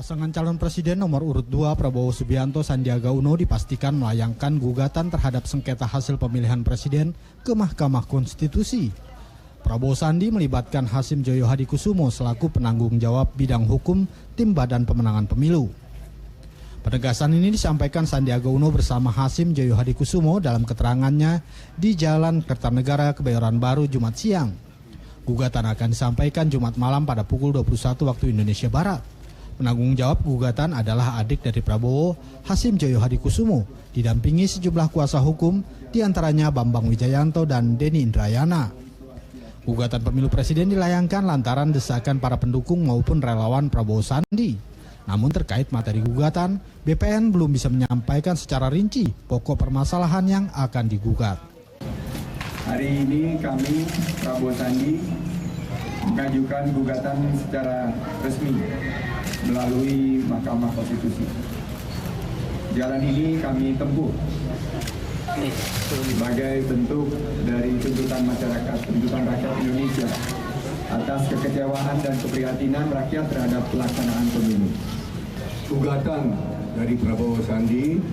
Pasangan calon presiden nomor urut 2 Prabowo Subianto Sandiaga Uno dipastikan melayangkan gugatan terhadap sengketa hasil pemilihan presiden ke Mahkamah Konstitusi. Prabowo Sandi melibatkan Hasim Joyo Hadikusumo selaku penanggung jawab bidang hukum tim Badan Pemenangan Pemilu. Penegasan ini disampaikan Sandiaga Uno bersama Hasim Joyo Hadikusumo dalam keterangannya di Jalan Kertanegara, Kebayoran Baru, Jumat siang. Gugatan akan disampaikan Jumat malam pada pukul 21 waktu Indonesia Barat. Penanggung jawab gugatan adalah adik dari Prabowo, Hasim Joyo Hadikusumo, didampingi sejumlah kuasa hukum, diantaranya Bambang Wijayanto dan Denny Indrayana. Gugatan pemilu presiden dilayangkan lantaran desakan para pendukung maupun relawan Prabowo Sandi. Namun terkait materi gugatan, BPN belum bisa menyampaikan secara rinci pokok permasalahan yang akan digugat. Hari ini kami, Prabowo Sandi, mengajukan gugatan secara resmi melalui Mahkamah Konstitusi. Jalan ini kami tempuh sebagai bentuk dari tuntutan masyarakat, tuntutan rakyat Indonesia atas kekecewaan dan keprihatinan rakyat terhadap pelaksanaan pemilu. Gugatan dari Prabowo Sandi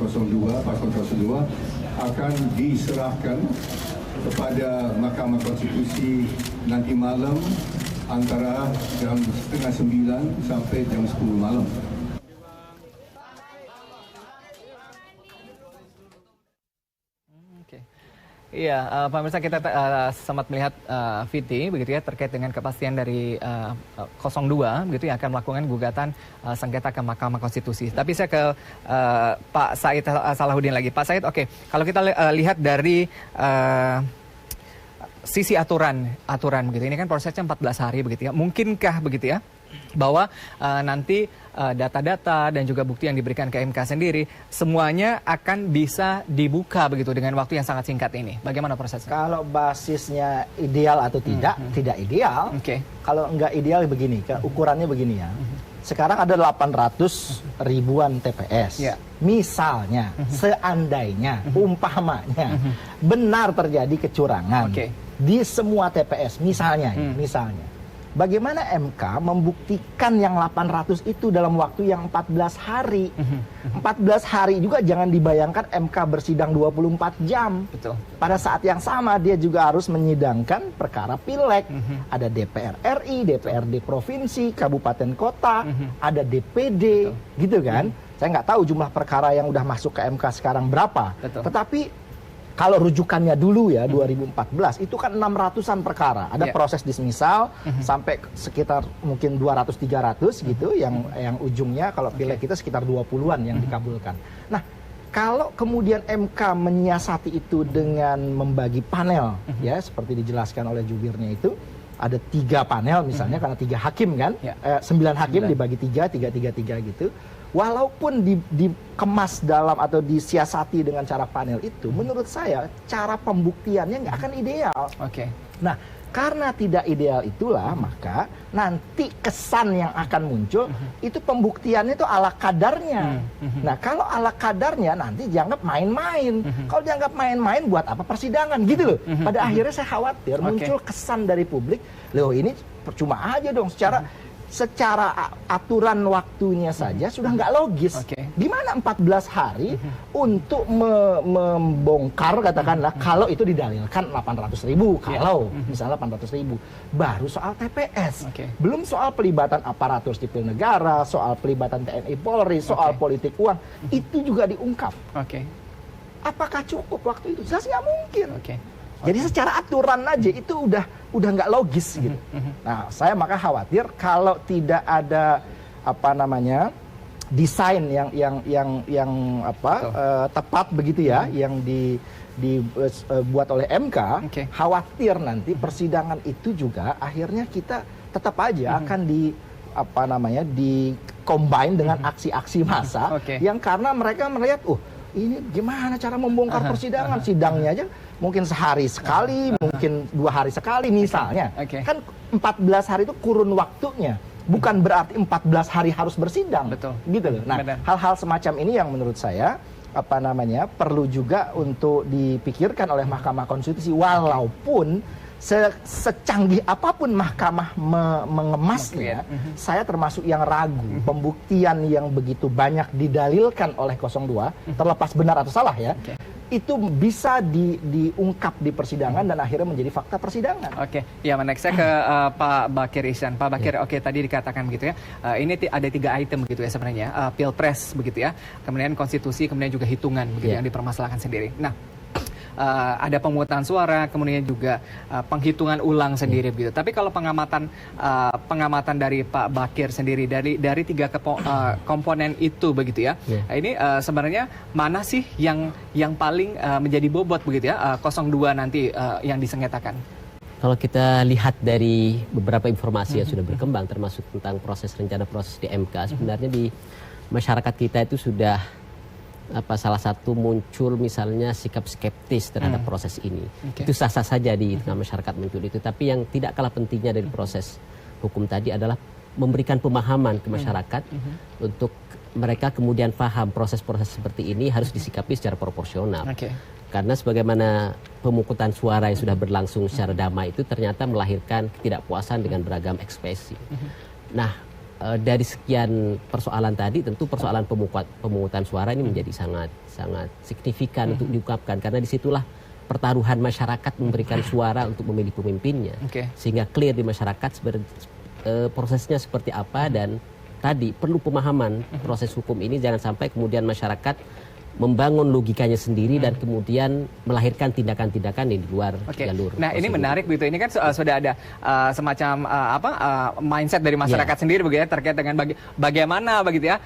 02 Paslon 02 akan diserahkan kepada Mahkamah Konstitusi nanti malam antara jam 8:30 sampai jam 10 malam. Iya, pemirsa, kita sempat melihat VT begitu ya terkait dengan kepastian dari 02 begitu yang akan melakukan gugatan sengketa ke Mahkamah Konstitusi. Tapi saya ke Pak Said Salahuddin lagi. Pak Said, oke, kalau kita lihat dari sisi aturan begitu, ini kan prosesnya 14 hari begitu ya. Mungkinkah begitu ya bahwa nanti data-data dan juga bukti yang diberikan ke MK sendiri semuanya akan bisa dibuka begitu dengan waktu yang sangat singkat ini? Bagaimana prosesnya? Kalau basisnya ideal atau tidak ideal. Kalau nggak ideal begini, ukurannya begini ya. Sekarang ada 800 ribuan TPS. Misalnya, seandainya, umpamanya, benar terjadi kecurangan di semua TPS, misalnya. Bagaimana MK membuktikan yang 800 itu dalam waktu yang 14 hari? 14 hari juga jangan dibayangkan MK bersidang 24 jam. Betul. Pada saat yang sama dia juga harus menyidangkan perkara pileg. Ada DPR RI, DPRD provinsi, kabupaten kota, ada DPD, gitu kan? Saya nggak tahu jumlah perkara yang udah masuk ke MK sekarang berapa. Betul. Tetapi kalau rujukannya dulu ya 2014 itu kan 600-an perkara. Ada proses dismisal sampai sekitar mungkin 200-300 gitu yang ujungnya kalau pileg kita sekitar 20-an yang dikabulkan. Nah, kalau kemudian MK menyiasati itu dengan membagi panel ya seperti dijelaskan oleh jubirnya itu ada 3 panel misalnya karena 3 hakim kan, 9 hakim dibagi 3 gitu. Walaupun dikemas dalam atau disiasati dengan cara panel itu, menurut saya cara pembuktiannya nggak akan ideal. Nah, karena tidak ideal itulah maka nanti kesan yang akan muncul itu pembuktiannya itu ala kadarnya. Nah, kalau ala kadarnya nanti dianggap main-main. Kalau dianggap main-main buat apa persidangan gitu loh. Pada akhirnya saya khawatir muncul kesan dari publik, loh ini percuma aja dong secara aturan waktunya saja sudah nggak logis. Gimana 14 hari untuk membongkar katakanlah kalau itu didalilkan 800 ribu, kalau misalnya 800 ribu. Baru soal TPS. Belum soal pelibatan aparatur sipil negara, soal pelibatan TNI Polri, soal politik uang. Itu juga diungkap. Apakah cukup waktu itu? Jelas nggak mungkin. Jadi secara aturan aja itu udah nggak logis gitu. Nah, saya maka khawatir kalau tidak ada desain yang tepat begitu ya, yang dibuat oleh MK, khawatir nanti persidangan itu juga akhirnya kita tetap aja akan di combine dengan aksi-aksi massa yang karena mereka melihat ini gimana cara membongkar persidangan, sidangnya aja mungkin sehari sekali, mungkin 2 hari sekali misalnya. Kan 14 hari itu kurun waktunya. Bukan berarti 14 hari harus bersidang. Gitu loh. Nah, hal-hal semacam ini yang menurut saya perlu juga untuk dipikirkan oleh Mahkamah Konstitusi walaupun secanggih apapun mahkamah mengemasnya, saya termasuk yang ragu pembuktian yang begitu banyak didalilkan oleh 02, terlepas benar atau salah ya, itu bisa diungkap di persidangan dan akhirnya menjadi fakta persidangan. Oke, ya next saya ke Pak Bakir Ihsan. Pak Bakir, oke tadi dikatakan begitu ya, ini ada 3 item begitu ya sebenarnya, pilpres begitu ya, kemudian konstitusi, kemudian juga hitungan begitu yang dipermasalahkan sendiri. Nah, ada pemungutan suara, kemudian juga penghitungan ulang sendiri begitu. Tapi kalau pengamatan dari Pak Bakir sendiri dari 3 komponen itu begitu ya, ini sebenarnya mana sih yang paling menjadi bobot begitu ya, 02 nanti yang disengketakan? Kalau kita lihat dari beberapa informasi yang sudah berkembang, termasuk tentang rencana proses di MK, sebenarnya di masyarakat kita itu sudah salah satu muncul misalnya sikap skeptis terhadap proses ini. Itu sah-sah saja di tengah masyarakat muncul itu. Tapi yang tidak kalah pentingnya dari proses hukum tadi adalah memberikan pemahaman ke masyarakat untuk mereka kemudian paham proses-proses seperti ini harus disikapi secara proporsional. Karena sebagaimana pemungutan suara yang sudah berlangsung secara damai itu ternyata melahirkan ketidakpuasan dengan beragam ekspresi. Nah, dari sekian persoalan tadi, tentu persoalan pemungutan suara ini menjadi sangat signifikan untuk diungkapkan, karena disitulah pertaruhan masyarakat memberikan suara untuk memilih pemimpinnya, sehingga clear di masyarakat prosesnya seperti apa, dan tadi perlu pemahaman proses hukum ini, jangan sampai kemudian masyarakat membangun logikanya sendiri dan kemudian melahirkan tindakan-tindakan yang di luar jalur. Nah, ini menarik begitu. Ini kan sudah ada semacam mindset dari masyarakat sendiri begitu ya, terkait dengan bagaimana begitu ya,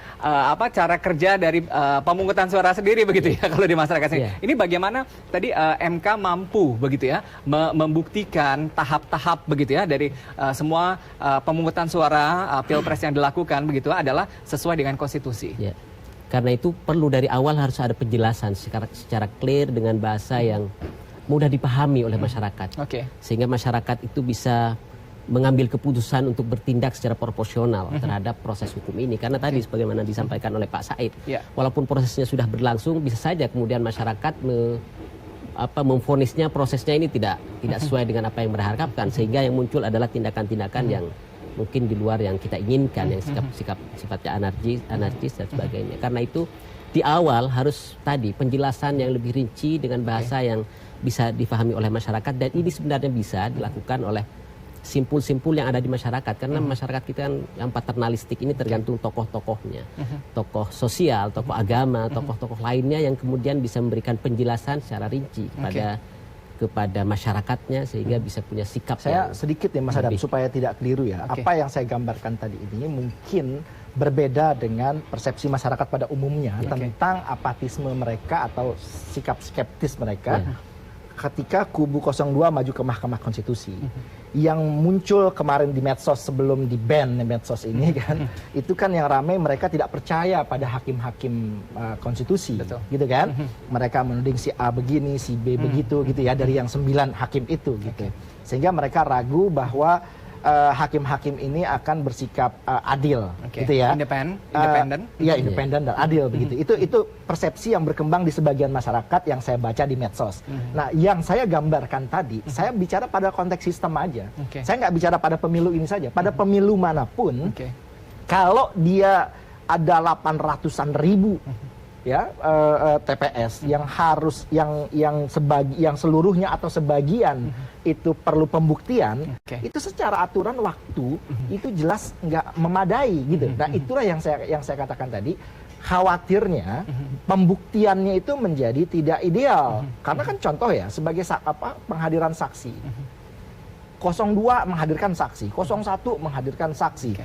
cara kerja dari pemungutan suara sendiri begitu ya kalau di masyarakat sendiri. Ini bagaimana tadi MK mampu begitu ya membuktikan tahap-tahap begitu ya dari semua pemungutan suara pilpres yang dilakukan begitu adalah sesuai dengan konstitusi. Karena itu perlu dari awal harus ada penjelasan secara clear dengan bahasa yang mudah dipahami oleh masyarakat. Sehingga masyarakat itu bisa mengambil keputusan untuk bertindak secara proporsional terhadap proses hukum ini. Karena tadi sebagaimana disampaikan oleh Pak Said, walaupun prosesnya sudah berlangsung, bisa saja kemudian masyarakat memvonisnya prosesnya ini tidak sesuai dengan apa yang berharapkan, sehingga yang muncul adalah tindakan-tindakan yang mungkin di luar yang kita inginkan, yang sifatnya anarkis dan sebagainya. Karena itu di awal harus tadi penjelasan yang lebih rinci dengan bahasa yang bisa difahami oleh masyarakat, dan ini sebenarnya bisa dilakukan oleh simpul-simpul yang ada di masyarakat, karena masyarakat kita kan yang paternalistik ini tergantung tokoh-tokohnya, tokoh sosial, tokoh agama, tokoh-tokoh lainnya yang kemudian bisa memberikan penjelasan secara rinci kepada masyarakatnya, sehingga bisa punya sikap. Saya sedikit ya Mas Adam, supaya tidak keliru ya. Apa yang saya gambarkan tadi ini mungkin berbeda dengan persepsi masyarakat pada umumnya tentang apatisme mereka atau sikap skeptis mereka ketika kubu 02 maju ke Mahkamah Konstitusi. Yang muncul kemarin di medsos sebelum di-ban medsos ini kan, itu kan yang ramai mereka tidak percaya pada hakim-hakim konstitusi. Gitu kan. Mereka menuding si A begini, si B begitu gitu ya, dari yang 9 hakim itu gitu. Sehingga mereka ragu bahwa hakim-hakim ini akan bersikap adil, gitu ya, independen dan adil begitu. Itu persepsi yang berkembang di sebagian masyarakat yang saya baca di medsos. Nah, yang saya gambarkan tadi, saya bicara pada konteks sistem aja. Saya nggak bicara pada pemilu ini saja. Pada pemilu manapun, kalau dia ada 800-an ribu ya TPS yang harus yang seluruhnya atau sebagian itu perlu pembuktian, itu secara aturan waktu itu jelas nggak memadai gitu. Nah, itulah yang saya katakan tadi, khawatirnya pembuktiannya itu menjadi tidak ideal. Karena kan contoh ya, sebagai penghadiran saksi, 02 menghadirkan saksi, 01 menghadirkan saksi,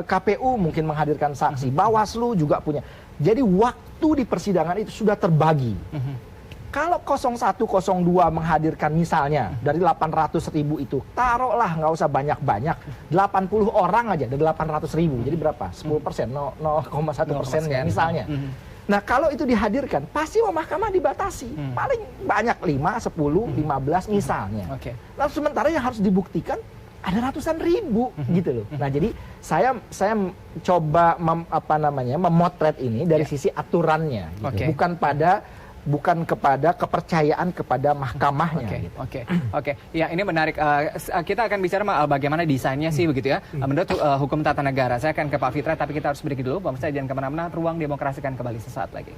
KPU mungkin menghadirkan saksi, Bawaslu juga punya. Jadi waktu di persidangan itu sudah terbagi. Kalau 01, 02 menghadirkan misalnya dari 800 ribu itu, taruhlah nggak usah banyak-banyak, 80 orang aja dari 800 ribu. Jadi berapa? 10%, 0,1% misalnya. Nah, kalau itu dihadirkan, pasti mahkamah dibatasi. Paling banyak 5, 10, 15 misalnya. Lalu sementara yang harus dibuktikan ada ratusan ribu gitu loh. Nah, jadi saya memotret ini dari sisi aturannya gitu. Bukan pada bukan kepada kepercayaan kepada mahkamahnya. Oke. Ya, ini menarik. Kita akan bicara bagaimana desainnya sih begitu ya. Menurut hukum tata negara. Saya akan ke Pak Fitra, tapi kita harus break dulu. Pemirsa jangan kemana-mana. Ruang Demokrasi akan kembali sesaat lagi.